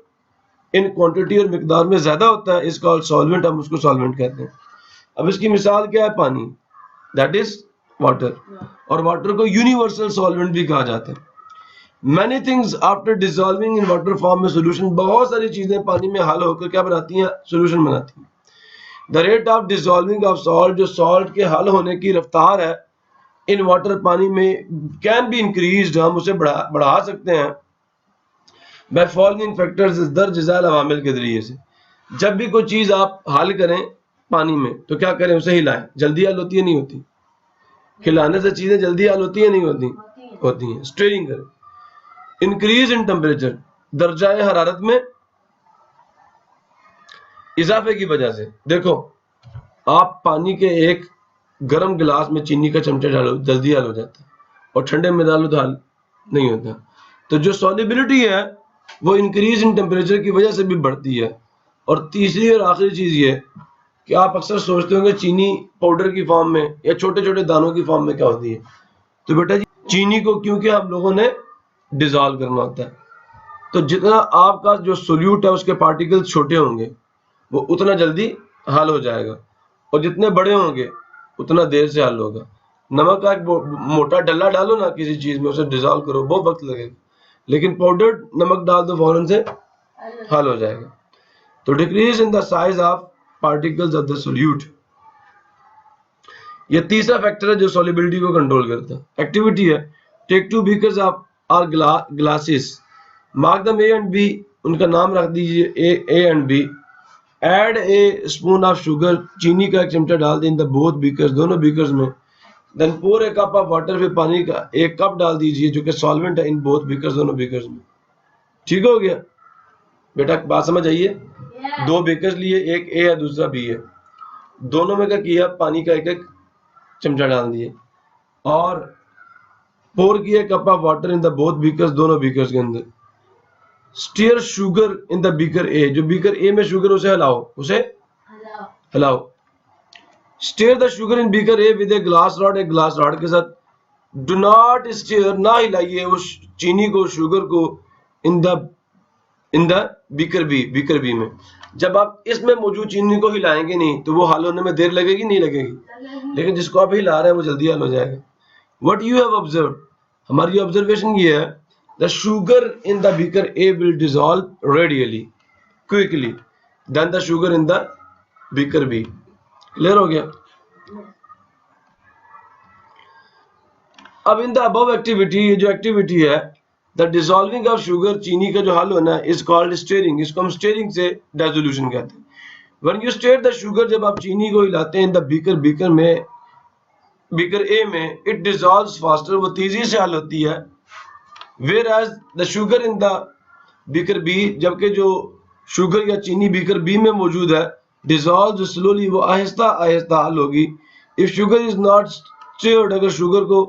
in quantity, और मिकदार में ज्यादा होता है, इज कॉल्ड सॉल्वेंट, हम उसको सॉल्वेंट कहते हैं। अब इसकी मिसाल क्या है? पानी, दैट इज वाटर, और वाटर को यूनिवर्सल सॉल्वेंट भी कहा जाता है। Many things after dissolving in water form में solution, बहुत सारी चीजें पानी में हल होकर क्या बनाती हैं? सोल्यूशन बनाती हैं। The rate of dissolving of salt, जो सॉल्ट के हल होने की रफ्तार है इन वाटर, पानी में, कैन बी इंक्रीज्ड, हम उसे बढ़ा सकते हैं by following factors, दर्ज झैल अवामिल के जरिए से। जब भी कोई चीज आप हल करें पानी में तो क्या करें? उसे हिलाएं। जल्दी हल होती है नहीं होती? हिलाने से चीजें जल्दी हल होती है नहीं होती? होती हैं। स्टीयरिंग करें। इंक्रीज इन टेम्परेचर, दर्जाए हरारत में इजाफे की वजह से। देखो आप पानी के एक गर्म गिलास में चीनी का चमचा डालो, जल्दी हल हो जाता है, और ठंडे में डालो तो हल नहीं होता। तो जो सॉल्युबिलिटी है वो इंक्रीज इन टेम्परेचर की वजह से भी बढ़ती है। और तीसरी और आखिरी चीज ये कि आप अक्सर सोचते होंगे चीनी पाउडर की फॉर्म में या छोटे छोटे दानों की फॉर्म में क्या होती है। तो बेटा जी चीनी को क्योंकि हम लोगों ने डिसॉल्व करना होता है, तो जितना आपका जो सोल्यूट है उसके पार्टिकल्स छोटे होंगे वो उतना जल्दी हल हो जाएगा, और जितने बड़े होंगे उतना देर से हल होगा। नमक का एक मोटा डल्ला डालो ना किसी चीज में, उसे डिसॉल्व करो बहुत वक्त लगेगा, लेकिन पाउडर नमक डाल दो फौरन से हल हो जाएगा। तो decrease in the size of particles of the solute, ये तीसरा फैक्टर है जो सॉल्युबिलिटी को कंट्रोल करता है। एक्टिविटी है take two beakers of or glasses, mark them A and B, उनका नाम रख दीजिए A and B. Add a spoon of sugar, चीनी का एक चमचा डाल दें इन द बोथ बीकर्स, दोनों बीकर्स में। Then pour a cup of water, फिर पानी का एक कप डाल दीजिए जो कि सॉल्वेंट है इन बोथ बीकर्स, दोनों बीकर्स में। ठीक हो गया बेटा? बात समझ आइए? दो बीकर्स लिए, एक ए है दूसरा बी है, दोनों में क्या किया? पानी का एक एक चमचा डाल दिए और पोर किया cup of water in the both beakers, दोनों बीकर्स के अंदर। Stir sugar in the beaker A, जो बीकर ए में शुगर उसे हिलाओ, उसे हिलाओ। Stir the sugar in beaker A with a glass rod, एक ग्लास रॉड के साथ। डू नॉट स्टीयर, ना हिलाइए उस चीनी को, शुगर को, in the beaker B, beaker B में। जब आप इसमें मौजूद चीनी को हिलाएंगे नहीं तो वो हल होने में देर लगेगी नहीं लगेगी? लेकिन जिसको आप हिला रहे हैं वो जल्दी हल हो जाएगा। व्हाट यू हैव ऑब्जर्व, हमारी ऑब्जर्वेशन ये है, the sugar in the beaker A will dissolve readily quickly than the sugar in the beaker B. Clear हो गया? अब इन द अबव एक्टिविटी, ये जो एक्टिविटी है द डिसॉल्विंग ऑफ शुगर, चीनी का जो हल होना है, इज कॉल्ड स्टीयरिंग, इसको हम स्टीयरिंग से डिसोल्यूशन कहते हैं। When you stir the sugar, जब आप चीनी को हिलाते हैं इन द बीकर, बीकर में, बीकर ए में, इट डिसॉल्व्स फास्टर, वो तेजी से हल होती है। Whereas the sugar in the beaker B, जबकि जो शुगर या चीनी बीकर बी में मौजूद है, डिसॉल्व स्लोली, वो आहिस्ता आहिस्ता हल होगी। If sugar is not stirred, अगर शुगर को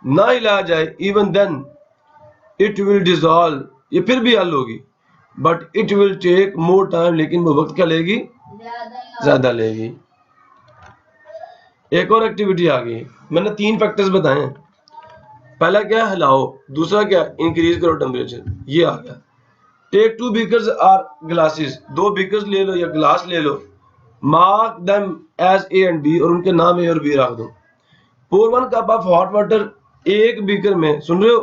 ना हिलाया जाए, even then it will dissolve, ये फिर भी हल होगी, but it will take more time, लेकिन वो वक्त क्या लेगी? ज्यादा लेगी। एक और एक्टिविटी आ गई, मैंने 3 फैक्टर्स बताए हैं। पहला क्या है हिलाओ, दूसरा क्या इंक्रीज करो टेम्परेचर, ये आ गया। Take 2 beakers or glasses, 2 beakers ले लो या ग्लास ले लो, mark them as A and B, और उनके नाम ए और बी रख दो। pour 1 cup of hot water, एक बीकर में, सुन रहे हो,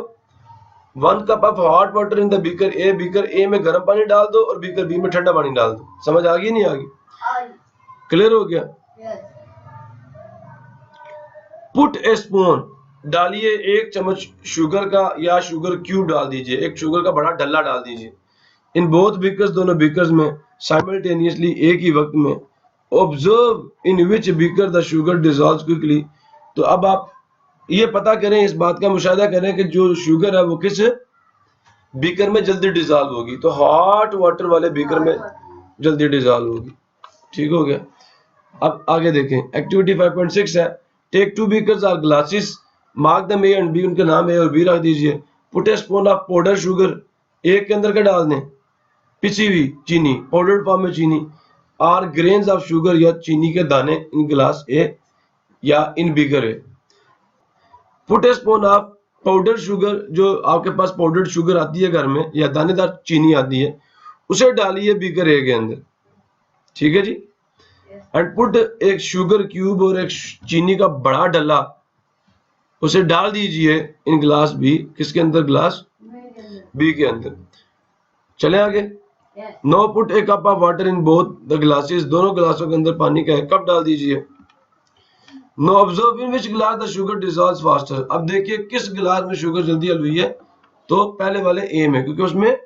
1 cup of hot water in the beaker A, beaker A में गर्म पानी डाल दो और बीकर बी में ठंडा पानी डाल दो। समझ आ गई नहीं आ गई? क्लियर हो गया? पुट ए स्पून, डालिए 1 चम्मच शुगर का या शुगर क्यूब डाल दीजिए, एक शुगर का बड़ा डल्ला डाल दीजिए। इन बोथ बीकर्स, दोनों बीकर्स में साइमल्टेनियसली, एक ही वक्त में। Observe in which beaker the sugar dissolves quickly, तो अब आप ये पता करें, इस बात का मुशाहिदा करें कि जो शुगर है वो किस बीकर में जल्दी डिसॉल्व होगी, तो हॉट वाटर वाले बीकर में जल्दी डिसॉल्व होगी। ठीक हो गया? अब आगे देखें, एक्टिविटी 5.6 है, take 2 beakers or glasses, mark them A and B, उनके नाम ए और बी रख दीजिए। Put a spoon of powder sugar, एक के अंदर क्या डाल दें, पिसी हुई चीनी, पाउडर्ड फॉर्म में चीनी, आर ग्रेन्स ऑफ शुगर, या चीनी के दाने, इन ग्लास ए या इन beaker A. Put a spoon of powder sugar, जो आपके पास पाउडर्ड शुगर आती है घर में या दानेदार चीनी आती है, उसे डालिए बीकर ए के अंदर। ठीक है जी? एंड पुट एक शुगर क्यूब और एक चीनी का बड़ा डल्ला, उसे डाल दीजिए इन ग्लास बी, किसके अंदर, ग्लास बी के अंदर। चले आगे। Know put A cup of water in both the glasses, दोनों ग्लासों के अंदर पानी का एक कप डाल दीजिए। Now observe in which glass the sugar dissolves faster, अब देखिए किस ग्लास में शुगर जल्दी हल हुई है, तो पहले वाले ए में, क्योंकि उसमें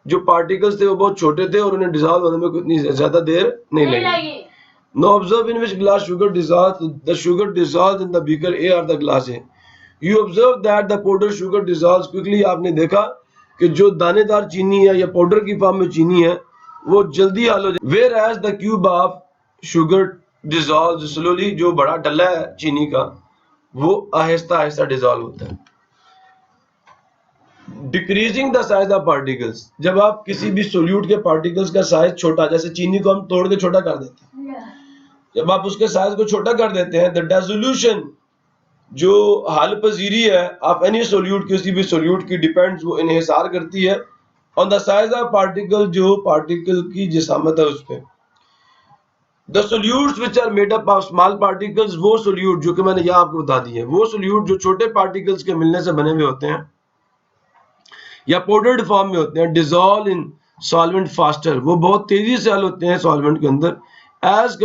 जो पार्टिकल्स थे वो बहुत छोटे थे और उन्हें डिसॉल्व होने में इतनी ज्यादा देर नहीं लगी। Now observe in which glass sugar dissolves, the sugar dissolves in the beaker A or the glass A. You observe that the powder sugar dissolves quickly, आपने देखा कि जो दानेदार चीनी है या पाउडर की फॉर्म में चीनी है वो जल्दी हल हो जाए। Whereas the cube of sugar dissolve slowly, जो बड़ा डल्ला है चीनी का वो आहिस्ता आहिस्ता डिसॉल्व होता है। Decreasing the size of particles, जब आप किसी भी सोल्यूट के पार्टिकल्स का साइज छोटा, जैसे चीनी को हम तोड़ के छोटा कर देते हैं, जब आप उसके साइज को छोटा कर देते हैं, द डिसोल्यूशन, जो हल पजीरी है ऑफ एनी सोल्यूट, किसी भी सोल्यूट की डिपेंड्स, वो इन्हिसार करती है on the size of particle, जो पार्टिकल की जिसामत है उस पे। The solutes which are made up of small particles, वो सोल्यूट जो कि मैंने यहाँ आपको बता दी है, वो सोल्यूट जो छोटे पार्टिकल्स के मिलने से बने हुए होते हैं या पाउडर्ड फॉर्म में होते हैं, डिसॉल्व इन सॉल्वेंट फास्टर, वो बहुत तेजी से हल होते हैं सॉल्वेंट के अंदर, एज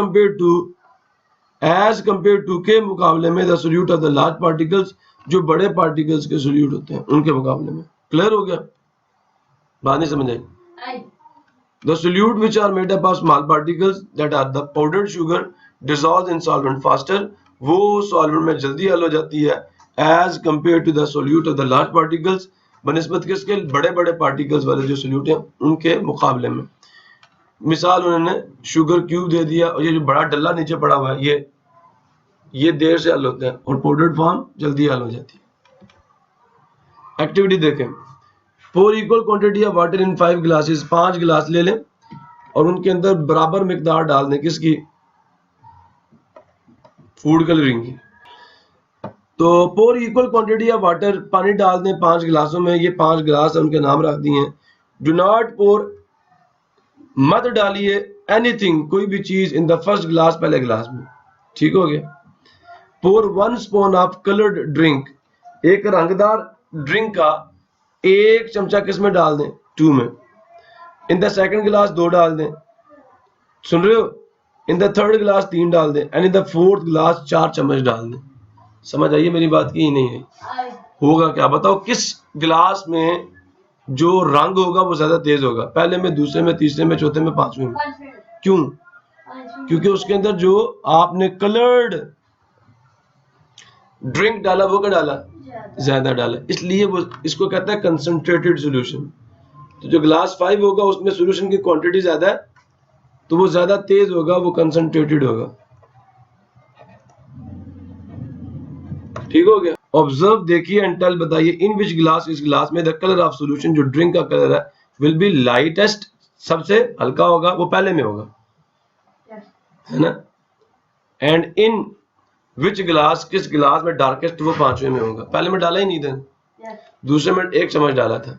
कंपेयर टू के मुकाबले में, the solute of the large particles, जो बड़े पार्टिकल्स के सोल्यूट होते हैं उनके मुकाबले में। क्लियर हो गया? बात नहीं समझ आई? The solute which are made up of small particles that are the powdered sugar dissolves in solvent faster, वो solvent में जल्दी हल हो जाती है as compared to the solute of the large particles, बनिस्बत किसके, बड़े बड़े particles वाले जो solute हैं उनके मुकाबले में। मिसाल उन्होंने शुगर क्यूब दे दिया, और ये जो बड़ा डल्ला नीचे पड़ा हुआ है ये देर से हल होता है और पाउडर्ड फॉर्म जल्दी हल हो जाती है। एक्टिविटी देखें, pour equal quantity of water in 5 glasses, 5 गिलास ले लें और उनके अंदर बराबर मिकदार डाल दें, किसकी, फूड कलरिंग की। तो pour equal quantity of water, पानी डाल दें 5 गिलासों में, ये 5 गिलास है, उनके नाम रख दिए हैं। Do not pour, मत डालिए एनीथिंग, कोई भी चीज, इन द फर्स्ट ग्लास, पहले गिलास में। ठीक हो गया? pour 1 spoon of colored drink, एक रंगदार ड्रिंक का 1 चमचा किस में डाल दें, 2 में। इन द सेकंड ग्लास 2 डाल दें, सुन रहे हो? इन द थर्ड ग्लास 3 डाल दें, and in the fourth glass 4 चम्मच डाल दें। समझ आइए मेरी बात की? नहीं है? होगा क्या बताओ, किस गिलास में जो रंग होगा वो ज्यादा तेज होगा, पहले में, दूसरे में, तीसरे में, चौथे में, 5वें में? क्यों? क्योंकि उसके अंदर जो आपने कलर्ड ड्रिंक डाला वो क्या डाला, ज्यादा डाला, इसलिए वो इसको कहता है कंसंट्रेटेड सॉल्यूशन। तो जो ग्लास 5 होगा उसमें सॉल्यूशन की क्वांटिटी ज्यादा है तो वो ज्यादा तेज होगा, वो कंसंट्रेटेड होगा। ठीक हो गया? ऑब्जर्व, देखिए एंड टेल, बताइए, इन विच ग्लास, इस ग्लास में, द कलर ऑफ सॉल्यूशन, जो ड्रिंक का कलर है, विल बी लाइटेस्ट, सबसे हल्का होगा, वो पहले में होगा, है ना? एंड इन विच गिलास, किस गिलास में डार्केस्ट वो 5वें में होगा। पहले में डाला ही नहीं था, दूसरे में 1 चम्मच डाला था।